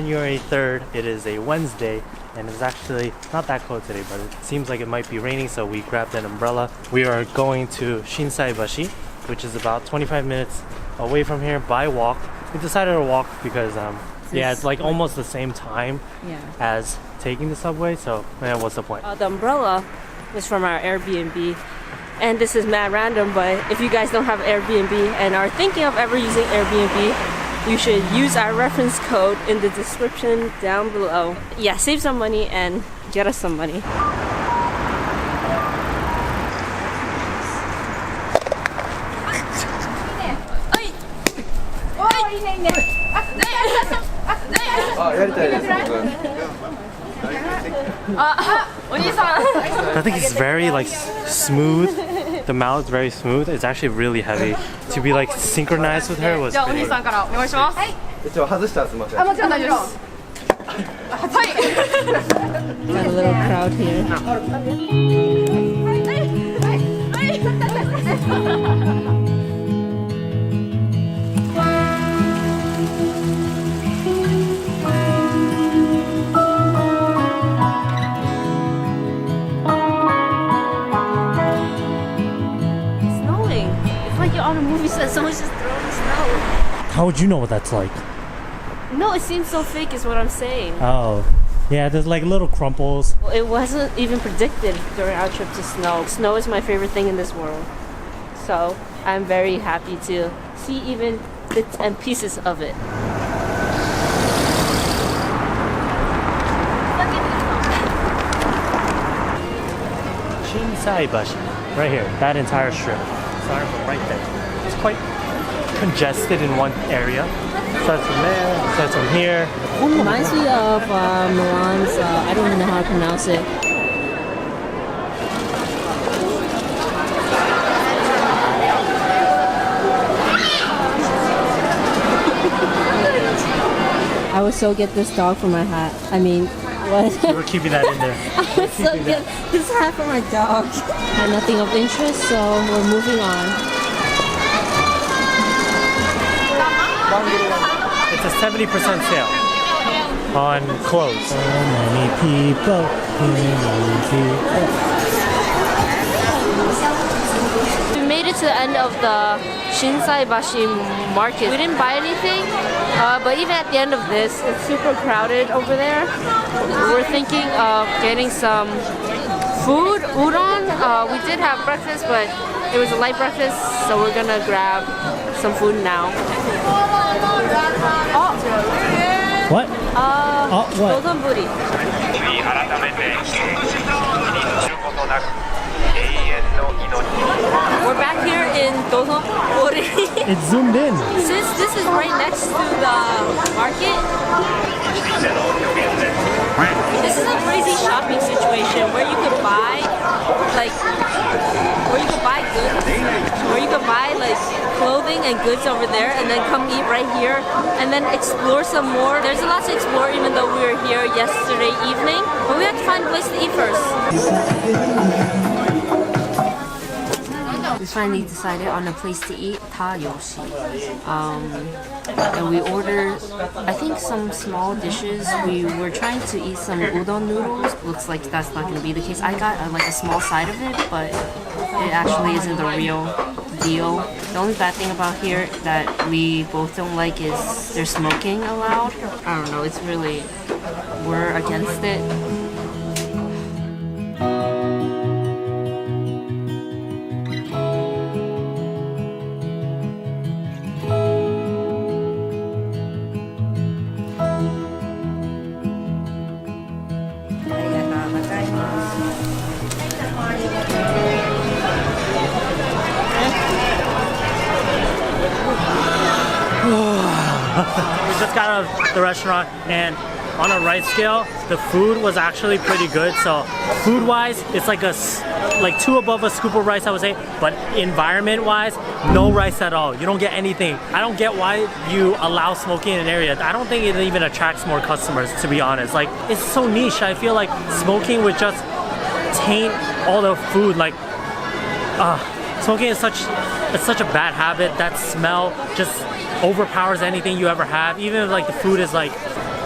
January 3rd. It is a Wednesday and it's actually not that cold today, but it seems like it might be raining, so we grabbed an umbrella. We are going to Shinsaibashi, which is about 25 minutes away from here by walk. We decided to walk because yeah, it's like almost the same time as taking the subway, so man, what's the point? The umbrella was from our Airbnb, and this is mad random, but if you guys don't have Airbnb and are thinking of ever using Airbnb, you should use our reference code in the description down below. Yeah, save some money and get us some money. I think it's very like smooth. The mouth is very smooth. It's actually really heavy. To be like synchronized with her was pretty good. Got a little crowd here. On a movie set, someone's just throwing snow. How would you know what that's like? No, it seems so fake is what I'm saying. Oh. Yeah, there's like little crumples. Well, it wasn't even predicted during our trip to snow. Snow is my favorite thing in this world. So I'm very happy to see even bits and pieces of it. Shinsaibashi. Right here. That entire strip. Starting from right there. It's quite congested in one area. Starts from there, starts from here. Reminds me of Milan's, I don't even know how to pronounce it. I would so get this dog for my hat. I mean, what? You were keeping that in there. I would so get this hat for my dog. Had nothing of interest, so we're moving on. It's a 70% sale on clothes. So many people. We made it to the end of the Shinsaibashi market. We didn't buy anything, but even at the end of this, it's super crowded over there. We're thinking of getting some food, udon. We did have breakfast, but it was a light breakfast, so we're gonna grab some food now. Oh. What? What? Dotonbori. We're back here in Dotonbori. It's zoomed in. Since this is right next to the market, this is a crazy shopping situation where you could buy clothing and goods over there and then come eat right here and then explore some more. There's a lot to explore even though we were here yesterday evening, but we have to find a place to eat first. We finally decided on a place to eat, Tayoshi. And we ordered, I think, some small dishes. We were trying to eat some udon noodles. Looks like that's not going to be the case. I got like a small side of it, but it actually isn't the real deal. The only bad thing about here that we both don't like is there's smoking allowed. I don't know, it's really, we're against it. We just got out of the restaurant and on a rice scale, the food was actually pretty good. So food-wise, it's like two above a scoop of rice, I would say. But environment-wise, no rice at all. You don't get anything. I don't get why you allow smoking in an area. I don't think it even attracts more customers, to be honest. Like, it's so niche. I feel like smoking would just taint all the food. Like, smoking is such a bad habit. That smell just overpowers anything you ever have. Even if like the food is like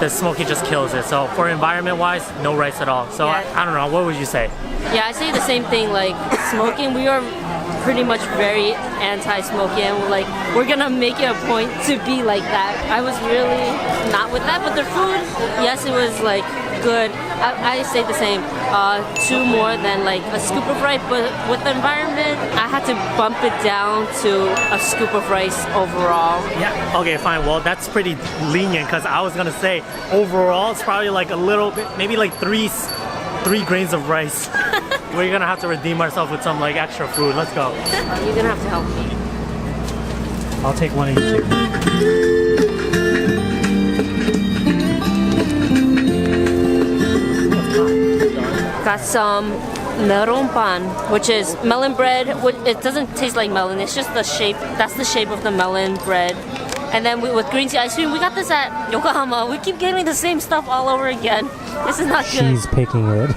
the smoky just kills it. So for environment wise, no rice at all. So Yeah. I don't know, what would you say? Yeah, I say the same thing. Like smoking, we are pretty much very anti-smoking, and we're gonna make it a point to be like that. I was really not with that, but the food, yes, it was like good. I say the same. Two more than like a scoop of rice, but with the environment, I had to bump it down to a scoop of rice overall. Yeah. Okay, fine. Well, that's pretty lenient because I was gonna say overall it's probably like a little bit, maybe like three grains of rice. We're gonna have to redeem ourselves with some like extra food. Let's go. You're gonna have to help me. I'll take one of each. Got some melon pan, which is melon bread. It doesn't taste like melon. It's just the shape. That's the shape of the melon bread. And then with green tea ice cream, we got this at Yokohama. We keep getting the same stuff all over again. This is not good. She's picking it.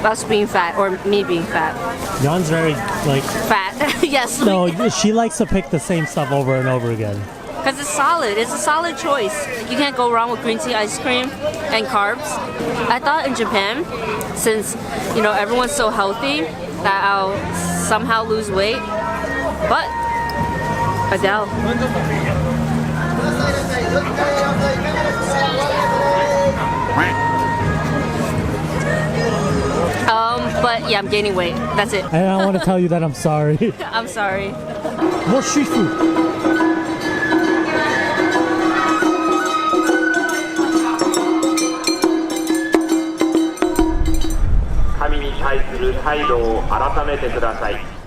Us being fat, or me being fat. Yuan's very like Fat, yes. no. She likes to pick the same stuff over and over again. Because it's solid. It's a solid choice. You can't go wrong with green tea ice cream and carbs. I thought in Japan, since everyone's so healthy, that I'll somehow lose weight. But Adele. But yeah, I'm gaining weight. That's it. And I want to tell you that I'm sorry. I'm sorry. More street food.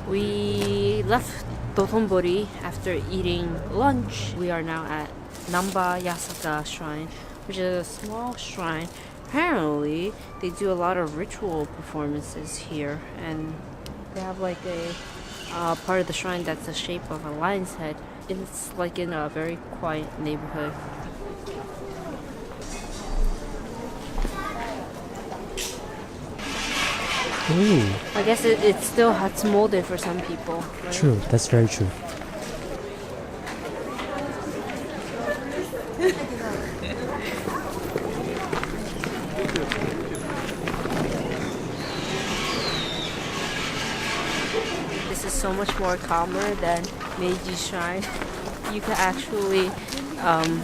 We left Dotonbori after eating lunch. We are now at Namba Yasaka Shrine, which is a small shrine. Apparently, they do a lot of ritual performances here, and they have like a part of the shrine that's the shape of a lion's head. It's like in a very quiet neighborhood. Ooh. I guess it still has molded for some people. Right? True, that's very true. This is so much more calmer than Meiji Shrine. You can actually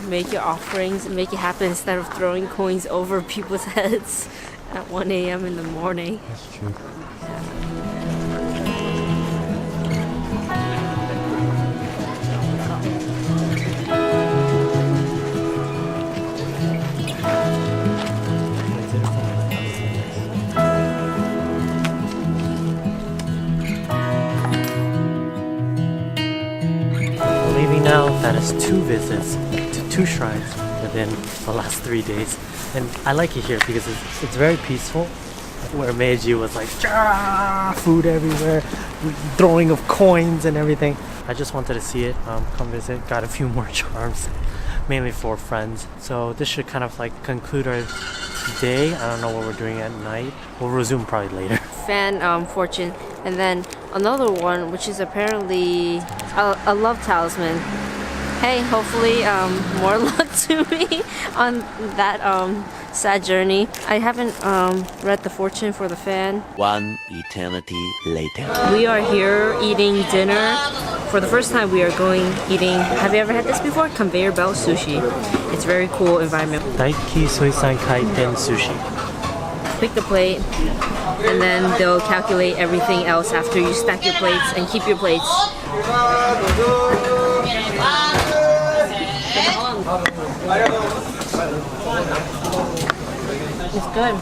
make your offerings and make it happen instead of throwing coins over people's heads at 1 a.m. in the morning. That's true. Leaving now, that is 2 visits to 2 shrines within the last 3 days. And I like it here because it's very peaceful. Where Meiji was like, food everywhere, throwing of coins and everything. I just wanted to see it, come visit. Got a few more charms, mainly for friends. So this should kind of like conclude our day. I don't know what we're doing at night. We'll resume probably later. Fan fortune, and then another one, which is apparently a love talisman. Hey, hopefully more luck to me on that sad journey. I haven't read the fortune for the fan. One eternity later. We are here eating dinner. For the first time we are eating, have you ever had this before? Conveyor belt sushi. It's very cool environment. Daiki Suisan Kaiten Sushi. Pick the plate, and then they'll calculate everything else after you stack your plates and keep your plates. It's good.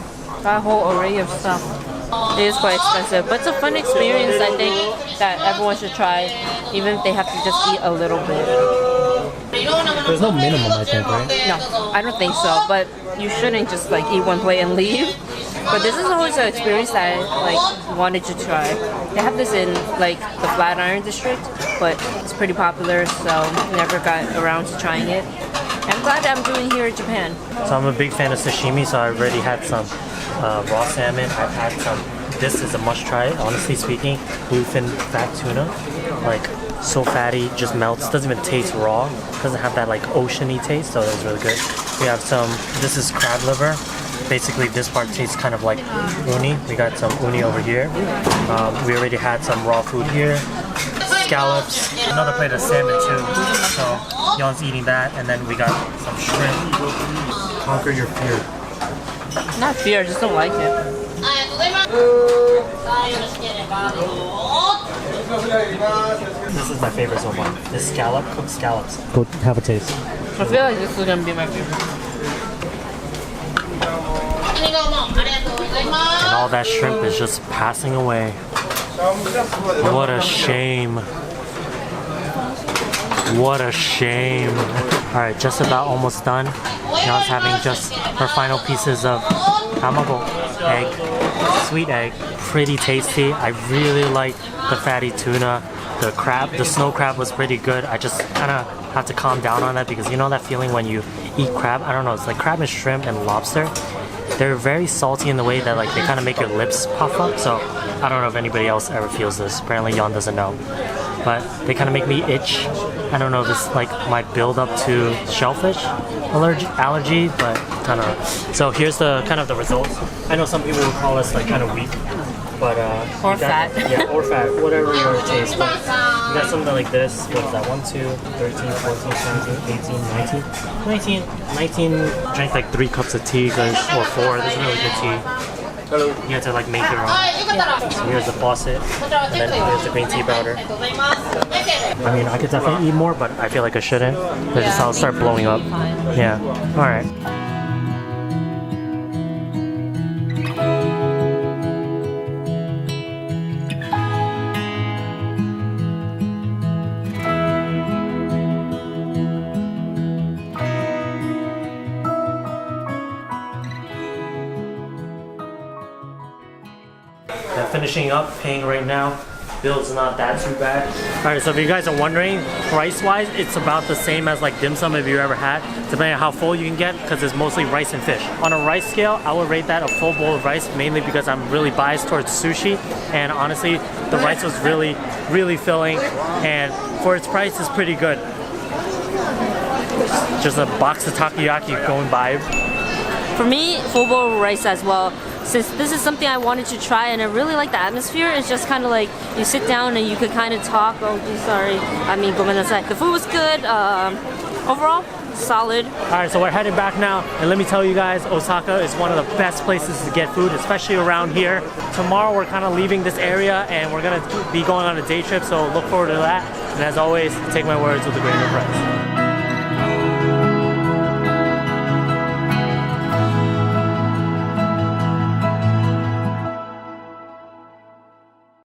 Got a whole array of stuff. It is quite expensive, but it's a fun experience. I think that everyone should try, even if they have to just eat a little bit. There's no minimum, I think, right? No, I don't think so. But you shouldn't just like eat one plate and leave. But this is always an experience that I like wanted to try. They have this in like the Flatiron district, but it's pretty popular, so never got around to trying it. I'm glad I'm doing here in Japan. So I'm a big fan of sashimi, so I already had some raw salmon. I've had some. This is a must try, honestly speaking. Bluefin fat tuna, like so fatty, just melts. Doesn't even taste raw. Doesn't have that like oceany taste, so it's really good. We have some, this is crab liver. Basically this part tastes kind of like uni. We got some uni over here. We already had some raw food here. Scallops, another plate of salmon too. So Yuan's eating that, and then we got some shrimp. Conquer your fear. Not fear, I just don't like it. This is my favorite so far. This scallop, cooked scallops. Go have a taste. I feel like this is gonna be my favorite. And all that shrimp is just passing away. What a shame. What a shame. Alright, just about almost done. Yuan's having just her final pieces of tamago, egg, sweet egg. Pretty tasty. I really like the fatty tuna. The crab, the snow crab was pretty good. I just kind of have to calm down on that because you know that feeling when you eat crab? I don't know, it's like crab and shrimp and lobster. They're very salty in the way that like they kind of make your lips puff up. So I don't know if anybody else ever feels this. Apparently Yuan doesn't know. But they kind of make me itch. I don't know if it's like my build up to shellfish allergy, but I don't know. So here's the kind of the results. I know some people would call us like kind of weak, but Or fat. Yeah, or fat, whatever your taste. But you got something like this. What is that? 1, 2, 13, 14, 17, 18, 19. Drank like 3 cups of tea, guys, or 4. This is really good tea. You have to like make your own. So here's the faucet, and then here's the green tea powder. I mean, I could definitely eat more, but I feel like I shouldn't. Because I'll start blowing up. Yeah. All right. Finishing up, paying right now. Bill's not that too bad. Alright, so if you guys are wondering, price-wise, it's about the same as like dim sum if you ever had, depending on how full you can get, because it's mostly rice and fish. On a rice scale, I would rate that a full bowl of rice, mainly because I'm really biased towards sushi, and honestly, the rice was really, really filling, and for its price, it's pretty good. Just a box of takoyaki going by. For me, full bowl rice as well. Since this is something I wanted to try and I really like the atmosphere, it's just kind of like you sit down and you could kind of talk. Oh, sorry. I mean, gomenasai. The food was good. Overall, solid. Alright, so we're headed back now, and let me tell you guys, Osaka is one of the best places to get food, especially around here. Tomorrow we're kind of leaving this area and we're going to be going on a day trip, so look forward to that. And as always, take my words with a grain of rice.